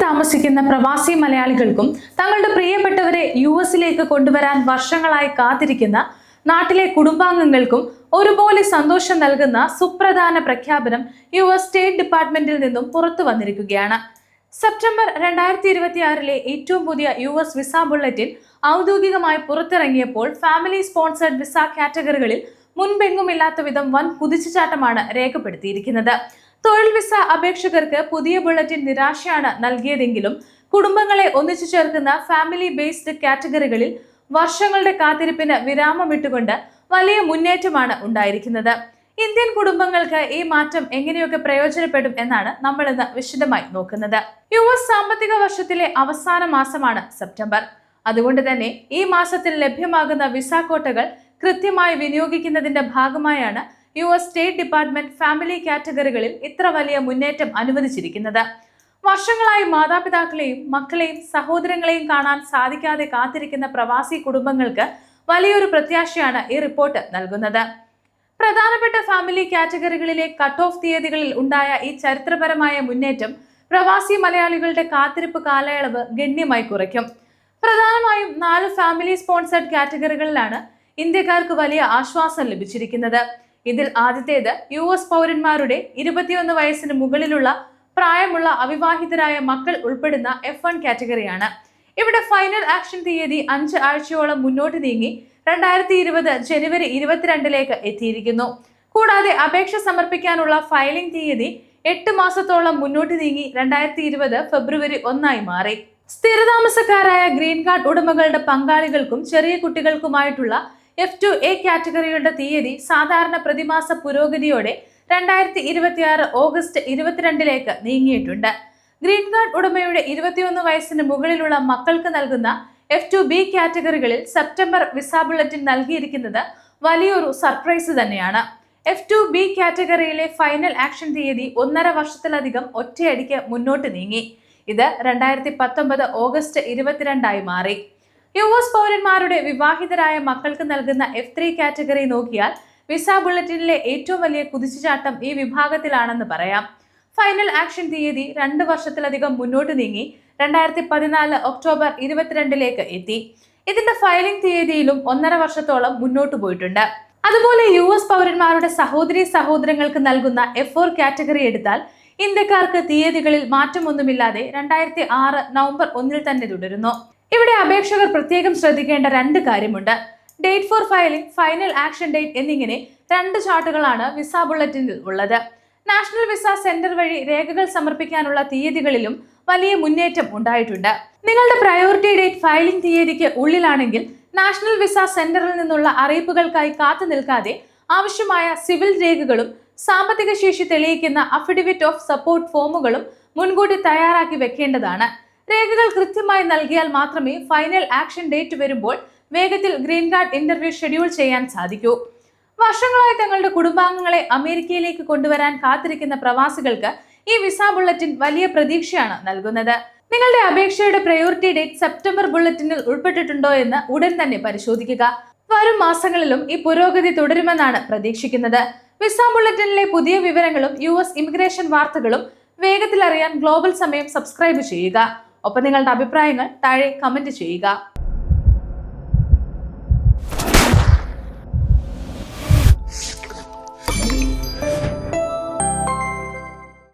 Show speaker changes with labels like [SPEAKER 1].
[SPEAKER 1] താമസിക്കുന്ന പ്രവാസി മലയാളികൾക്കും തങ്ങളുടെ പ്രിയപ്പെട്ടവരെ യുഎസിലേക്ക് കൊണ്ടുവരാൻ വർഷങ്ങളായി കാത്തിരിക്കുന്ന നാട്ടിലെ കുടുംബാംഗങ്ങൾക്കും ഒരുപോലെ സന്തോഷം നൽകുന്ന സുപ്രധാന പ്രഖ്യാപനം യുഎസ് സ്റ്റേറ്റ് ഡിപ്പാർട്ട്മെന്റിൽ നിന്നും പുറത്തു വന്നിരിക്കുകയാണ്. സെപ്റ്റംബർ 2026 ഏറ്റവും പുതിയ യുഎസ് വിസ ബുള്ളറ്റിൻ ഔദ്യോഗികമായി പുറത്തിറങ്ങിയപ്പോൾ ഫാമിലി സ്പോൺസേഡ് വിസ കാറ്റഗറികളിൽ മുൻപെങ്ങുമില്ലാത്ത വിധം വൻ കുതിച്ചുചാട്ടമാണ് രേഖപ്പെടുത്തിയിരിക്കുന്നത്. തൊഴിൽ വിസ അപേക്ഷകർക്ക് പുതിയ ബുള്ളറ്റിൻ നിരാശയാണ് നൽകിയതെങ്കിലും കുടുംബങ്ങളെ ഒന്നിച്ചു ചേർക്കുന്ന ഫാമിലി ബേസ്ഡ് കാറ്റഗറികളിൽ വർഷങ്ങളുടെ കാത്തിരിപ്പിന് വിരാമമിട്ടുകൊണ്ട് വലിയ മുന്നേറ്റമാണ് ഉണ്ടായിരിക്കുന്നത്. ഇന്ത്യൻ കുടുംബങ്ങൾക്ക് ഈ മാറ്റം എങ്ങനെയൊക്കെ പ്രയോജനപ്പെടും എന്നാണ് നമ്മൾ ഇന്ന് വിശദമായി നോക്കുന്നത്. യുഎസ് സാമ്പത്തിക വർഷത്തിലെ അവസാന മാസമാണ് സെപ്റ്റംബർ. അതുകൊണ്ട് തന്നെ ഈ മാസത്തിൽ ലഭ്യമാകുന്ന വിസ കോട്ടകൾ കൃത്യമായി വിനിയോഗിക്കുന്നതിന്റെ ഭാഗമായാണ് യുഎസ് സ്റ്റേറ്റ് ഡിപ്പാർട്ട്മെന്റ് ഫാമിലി കാറ്റഗറികളിൽ ഇത്ര വലിയ മുന്നേറ്റം അനുവദിച്ചിരിക്കുന്നത്. വർഷങ്ങളായി മാതാപിതാക്കളെയും മക്കളെയും സഹോദരങ്ങളെയും കാണാൻ സാധിക്കാതെ കാത്തിരിക്കുന്ന പ്രവാസി കുടുംബങ്ങൾക്ക് വലിയൊരു പ്രത്യാശയാണ് ഈ റിപ്പോർട്ട് നൽകുന്നത്. പ്രധാനപ്പെട്ട ഫാമിലി കാറ്റഗറികളിലെ കട്ട് ഓഫ് തീയതികളിൽ ഉണ്ടായ ഈ ചരിത്രപരമായ മുന്നേറ്റം പ്രവാസി മലയാളികളുടെ കാത്തിരിപ്പ് കാലയളവ് ഗണ്യമായി കുറയ്ക്കും. പ്രധാനമായും 4 ഫാമിലി സ്പോൺസേഡ് കാറ്റഗറികളിലാണ് ഇന്ത്യക്കാർക്ക് വലിയ ആശ്വാസം ലഭിച്ചിരിക്കുന്നത്. ഇതിൽ ആദ്യത്തേത് യുഎസ് പൗരന്മാരുടെ 21 വയസ്സിന് മുകളിലുള്ള പ്രായമുള്ള അവിവാഹിതരായ മക്കൾ ഉൾപ്പെടുന്ന F1 കാറ്റഗറിയാണ്. ഇവിടെ ഫൈനൽ ആക്ഷൻ തീയതി 5 ആഴ്ചയോളം മുന്നോട്ട് നീങ്ങി 2020 ജനുവരി 22 എത്തിയിരിക്കുന്നു. കൂടാതെ അപേക്ഷ സമർപ്പിക്കാനുള്ള ഫയലിംഗ് തീയതി 8 മാസത്തോളം മുന്നോട്ട് നീങ്ങി 2020 ഫെബ്രുവരി 1 മാറി. സ്ഥിരതാമസക്കാരായ ഗ്രീൻ കാർഡ് ഉടമകളുടെ പങ്കാളികൾക്കും ചെറിയ കുട്ടികൾക്കുമായിട്ടുള്ള F2A കാറ്റഗറികളുടെ തീയതി സാധാരണ പ്രതിമാസ പുരോഗതിയോടെ 2026 ഓഗസ്റ്റ് 22 നീങ്ങിയിട്ടുണ്ട്. ഗ്രീൻ കാർഡ് ഉടമയുടെ 21 വയസ്സിന് മുകളിലുള്ള മക്കൾക്ക് നൽകുന്ന F2B കാറ്റഗറികളിൽ സെപ്റ്റംബർ വിസ ബുള്ളറ്റിൻ നൽകിയിരിക്കുന്നത് വലിയൊരു സർപ്രൈസ് തന്നെയാണ്. F2B കാറ്റഗറിയിലെ ഫൈനൽ ആക്ഷൻ തീയതി 1.5 വർഷത്തിലധികം ഒറ്റയടിക്ക് മുന്നോട്ട് നീങ്ങി. ഇത് 2019 ഓഗസ്റ്റ് 22 മാറി. യുഎസ് പൗരന്മാരുടെ വിവാഹിതരായ മക്കൾക്ക് നൽകുന്ന F3 കാറ്റഗറി നോക്കിയാൽ വിസ ബുള്ളറ്റിനിലെ ഏറ്റവും വലിയ കുതിച്ചുചാട്ടം ഈ വിഭാഗത്തിലാണെന്ന് പറയാം. ഫൈനൽ ആക്ഷൻ തീയതി 2 വർഷത്തിലധികം മുന്നോട്ട് നീങ്ങി 2014 ഒക്ടോബർ 22 എത്തി. ഇതിന്റെ ഫയലിംഗ് തീയതിയിലും 1.5 വർഷത്തോളം മുന്നോട്ട് പോയിട്ടുണ്ട്. അതുപോലെ യുഎസ് പൗരന്മാരുടെ സഹോദരങ്ങൾക്ക് നൽകുന്ന F4 കാറ്റഗറി എടുത്താൽ ഇന്ത്യക്കാർക്ക് തീയതികളിൽ മാറ്റമൊന്നുമില്ലാതെ 2006 നവംബർ 1 തന്നെ തുടരുന്നു. ഇവിടെ അപേക്ഷകർ പ്രത്യേകം ശ്രദ്ധിക്കേണ്ട 2 കാര്യമുണ്ട്. Date for filing, final action date എന്നിങ്ങനെ 2 ചാർട്ടുകളാണ് വിസ ബുള്ളറ്റിനിൽ ഉള്ളത്. നാഷണൽ വിസ സെന്റർ വഴി രേഖകൾ സമർപ്പിക്കാനുള്ള തീയതികളിലും വലിയ മുന്നേറ്റം ഉണ്ടായിട്ടുണ്ട്. നിങ്ങളുടെ പ്രയോറിറ്റി ഡേറ്റ് ഫയലിംഗ് തീയതിക്ക് ഉള്ളിലാണെങ്കിൽ നാഷണൽ വിസ സെന്ററിൽ നിന്നുള്ള അറിയിപ്പുകൾക്കായി കാത്തു നിൽക്കാതെ ആവശ്യമായ സിവിൽ രേഖകളും സാമ്പത്തിക ശേഷി തെളിയിക്കുന്ന അഫിഡവിറ്റ് ഓഫ് സപ്പോർട്ട് ഫോമുകളും മുൻകൂട്ടി തയ്യാറാക്കി വെക്കേണ്ടതാണ്. രേഖകൾ കൃത്യമായി നൽകിയാൽ മാത്രമേ ഫൈനൽ ആക്ഷൻ ഡേറ്റ് വരുമ്പോൾ വേഗത്തിൽ ഗ്രീൻ കാർഡ് ഇന്റർവ്യൂ ഷെഡ്യൂൾ ചെയ്യാൻ സാധിക്കൂ. വർഷങ്ങളായി തങ്ങളുടെ കുടുംബാംഗങ്ങളെ അമേരിക്കയിലേക്ക് കൊണ്ടുവരാൻ കാത്തിരിക്കുന്ന പ്രവാസികൾക്ക് ഈ വിസ ബുള്ളറ്റിൻ വലിയ പ്രതീക്ഷയാണ് നൽകുന്നത്. നിങ്ങളുടെ അപേക്ഷയുടെ പ്രയോറിറ്റി ഡേറ്റ് സെപ്റ്റംബർ ബുള്ളറ്റിനിൽ ഉൾപ്പെട്ടിട്ടുണ്ടോ എന്ന് ഉടൻ തന്നെ പരിശോധിക്കുക. വരും മാസങ്ങളിലും ഈ പുരോഗതി തുടരുമെന്നാണ് പ്രതീക്ഷിക്കുന്നത്. വിസ ബുള്ളറ്റിനിലെ പുതിയ വിവരങ്ങളും യുഎസ് ഇമിഗ്രേഷൻ വാർത്തകളും വേഗത്തിൽ അറിയാൻ ഗ്ലോബൽ സമയം സബ്സ്ക്രൈബ് ചെയ്യുക. ഒപ്പം നിങ്ങളുടെ അഭിപ്രായങ്ങൾ താഴെ കമന്റ് ചെയ്യുക.